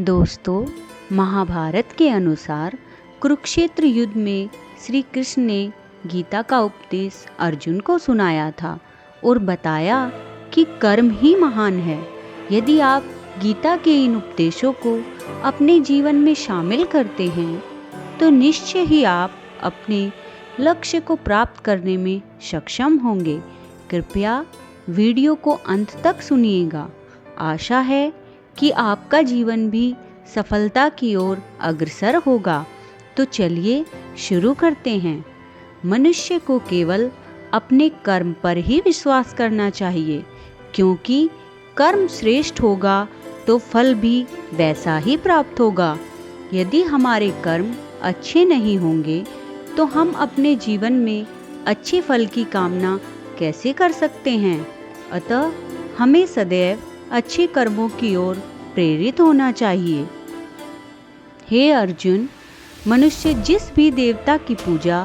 दोस्तों, महाभारत के अनुसार कुरुक्षेत्र युद्ध में श्री कृष्ण ने गीता का उपदेश अर्जुन को सुनाया था और बताया कि कर्म ही महान है। यदि आप गीता के इन उपदेशों को अपने जीवन में शामिल करते हैं तो निश्चय ही आप अपने लक्ष्य को प्राप्त करने में सक्षम होंगे। कृपया वीडियो को अंत तक सुनिएगा। आशा है कि आपका जीवन भी सफलता की ओर अग्रसर होगा। तो चलिए शुरू करते हैं। मनुष्य को केवल अपने कर्म पर ही विश्वास करना चाहिए, क्योंकि कर्म श्रेष्ठ होगा तो फल भी वैसा ही प्राप्त होगा। यदि हमारे कर्म अच्छे नहीं होंगे तो हम अपने जीवन में अच्छे फल की कामना कैसे कर सकते हैं। अतः हमें सदैव अच्छे कर्मों की ओर प्रेरित होना चाहिए। हे अर्जुन, मनुष्य जिस भी देवता की पूजा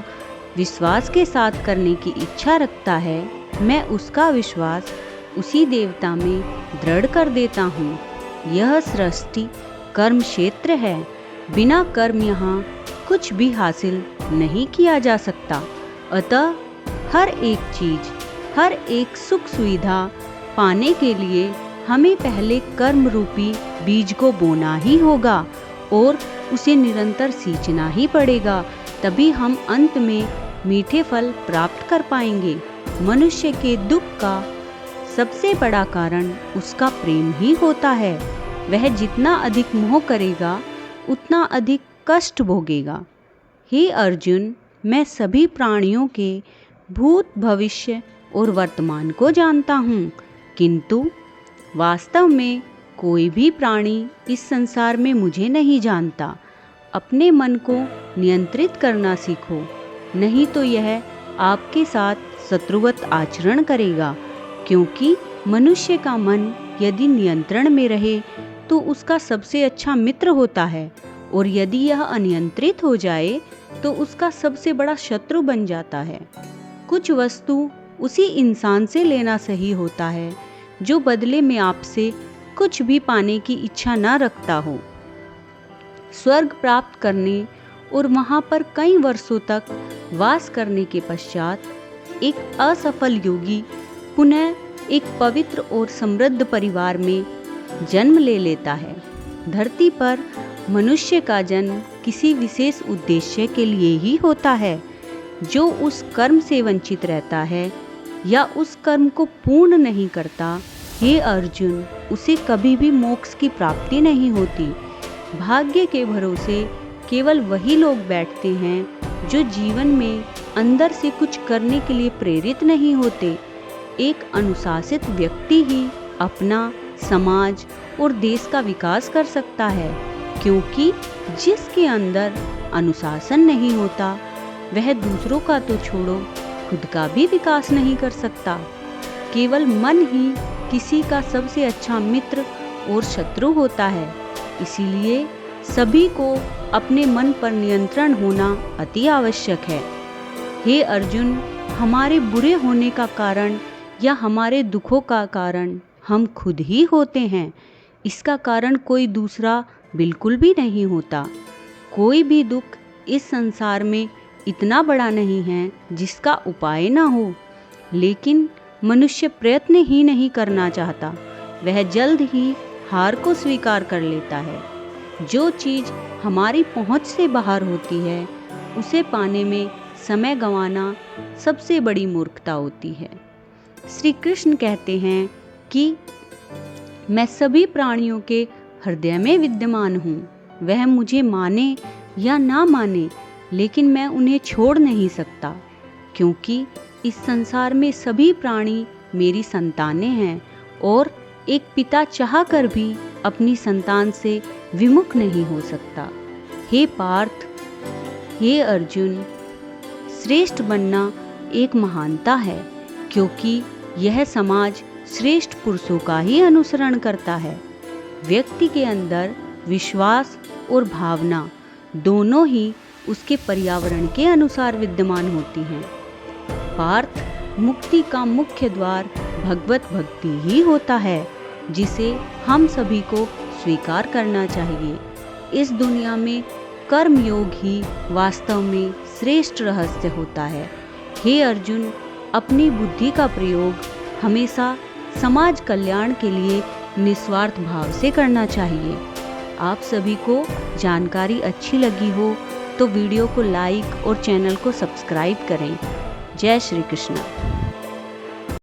विश्वास के साथ करने की इच्छा रखता है, मैं उसका विश्वास उसी देवता में दृढ़ कर देता हूँ। यह सृष्टि कर्म क्षेत्र है। बिना कर्म यहाँ कुछ भी हासिल नहीं किया जा सकता। अतः हर एक चीज, हर एक सुख सुविधा पाने के लिए हमें पहले कर्म रूपी बीज को बोना ही होगा और उसे निरंतर सींचना ही पड़ेगा। तभी हम अंत में मीठे फल प्राप्त कर पाएंगे। मनुष्य के दुख का सबसे बड़ा कारण उसका प्रेम ही होता है। वह जितना अधिक मोह करेगा उतना अधिक कष्ट भोगेगा। हे अर्जुन, मैं सभी प्राणियों के भूत, भविष्य और वर्तमान को जानता हूँ, किंतु वास्तव में कोई भी प्राणी इस संसार में मुझे नहीं जानता। अपने मन को नियंत्रित करना सीखो, नहीं तो यह आपके साथ शत्रुवत आचरण करेगा। क्योंकि मनुष्य का मन यदि नियंत्रण में रहे तो उसका सबसे अच्छा मित्र होता है, और यदि यह अनियंत्रित हो जाए तो उसका सबसे बड़ा शत्रु बन जाता है। कुछ वस्तु उसी इंसान से लेना सही होता है जो बदले में आपसे कुछ भी पाने की इच्छा न रखता हो। स्वर्ग प्राप्त करने और वहाँ पर कई वर्षों तक वास करने के पश्चात एक असफल योगी पुनः एक पवित्र और समृद्ध परिवार में जन्म ले लेता है। धरती पर मनुष्य का जन्म किसी विशेष उद्देश्य के लिए ही होता है। जो उस कर्म से वंचित रहता है या उस कर्म को पूर्ण नहीं करता, हे अर्जुन, उसे कभी भी मोक्ष की प्राप्ति नहीं होती। भाग्य के भरोसे केवल वही लोग बैठते हैं जो जीवन में अंदर से कुछ करने के लिए प्रेरित नहीं होते। एक अनुशासित व्यक्ति ही अपना, समाज और देश का विकास कर सकता है, क्योंकि जिसके अंदर अनुशासन नहीं होता वह दूसरों का तो छोड़ो, खुद का भी विकास नहीं कर सकता। केवल मन ही किसी का सबसे अच्छा मित्र और शत्रु होता है। इसीलिए सभी को अपने मन पर नियंत्रण होना अति आवश्यक है। हे अर्जुन, हमारे बुरे होने का कारण या हमारे दुखों का कारण हम खुद ही होते हैं। इसका कारण कोई दूसरा बिल्कुल भी नहीं होता। कोई भी दुख इस संसार में इतना बड़ा नहीं है जिसका उपाय ना हो, लेकिन मनुष्य प्रयत्न ही नहीं करना चाहता। वह जल्द ही हार को स्वीकार कर लेता है। जो चीज़ हमारी पहुंच से बाहर होती है उसे पाने में समय गंवाना सबसे बड़ी मूर्खता होती है। श्री कृष्ण कहते हैं कि मैं सभी प्राणियों के हृदय में विद्यमान हूँ। वह मुझे माने या ना माने, लेकिन मैं उन्हें छोड़ नहीं सकता, क्योंकि इस संसार में सभी प्राणी मेरी संतानें हैं और एक पिता चाहकर भी अपनी संतान से विमुख नहीं हो सकता। हे पार्थ, हे अर्जुन, श्रेष्ठ बनना एक महानता है, क्योंकि यह समाज श्रेष्ठ पुरुषों का ही अनुसरण करता है। व्यक्ति के अंदर विश्वास और भावना दोनों ही उसके पर्यावरण के अनुसार विद्यमान होती हैं। पार्थ, मुक्ति का मुख्य द्वार भगवत भक्ति ही होता है, जिसे हम सभी को स्वीकार करना चाहिए। इस दुनिया में कर्मयोग ही वास्तव में श्रेष्ठ रहस्य होता है। हे अर्जुन, अपनी बुद्धि का प्रयोग हमेशा समाज कल्याण के लिए निस्वार्थ भाव से करना चाहिए। आप सभी को जानकारी अच्छी लगी हो तो वीडियो को लाइक और चैनल को सब्सक्राइब करें। जय श्री कृष्ण।